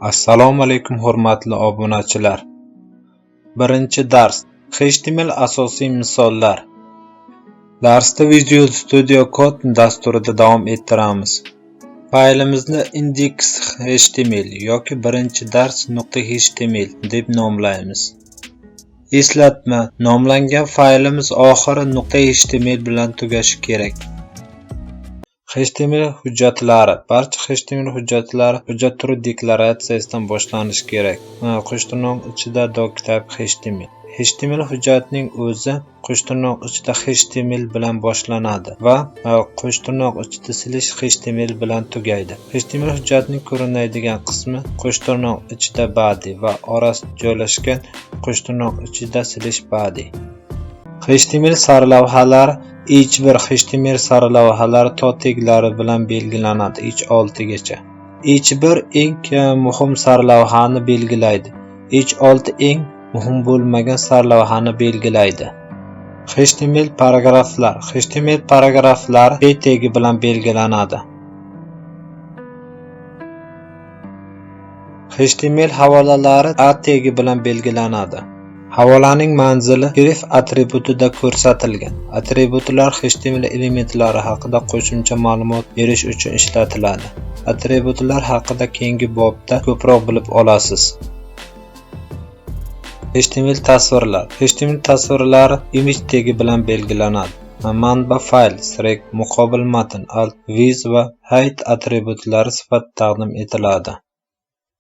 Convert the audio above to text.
Assalomu alaykum hurmatli obunachilar. Birinchi dars HTML asosiy misollar. Darsda Visual Studio Code dasturida davom ettiramiz. Faylimizni index.html yoki birinchi dars.html deb nomlaymiz. Eslatma: nomlangan faylimiz oxiri .html bilan tugashi kerak. HTML hujjatlari. Barcha HTML hujjatlari hujjat turi deklaratsiyasidan boshlanishi kerak. Qo'shtirnoq ichida doctype HTML. HTML hujjatining o'zi qo'shtirnoq ichida HTML bilan boshlanadi va qo'shtirnoq ichida /html bilan tugaydi. HTML hujjatining ko'rinadigan qismi qo'shtirnoq ichida body va orasida joylashgan qo'shtirnoq ichida /body. HTML sarlavhalari H1 HTML sarlavhalari to teglari bilan belgilanadi H6 gacha. H1 eng muhim sarlavhani belgilaydi. H6 eng muhim bo'lmagan sarlavhani belgilaydi. HTML paragraflar. HTML paragraflari P tegi bilan belgilanadi. HTML havolalari A tegi bilan belgilanadi. Havolaning manzili href atributida ko'rsatilgan. Atributlar HTML elementlari haqida qo'shimcha ma'lumot berish uchun ishlatiladi. Atributlar haqida keyingi bobda ko'proq bilib olasiz. HTML tasvirlar. HTML tasvirlari image tegi bilan belgilanadi. Manba fayl, strek, muqobil matn, alt, with va height atributlari sifatida taqdim etiladi.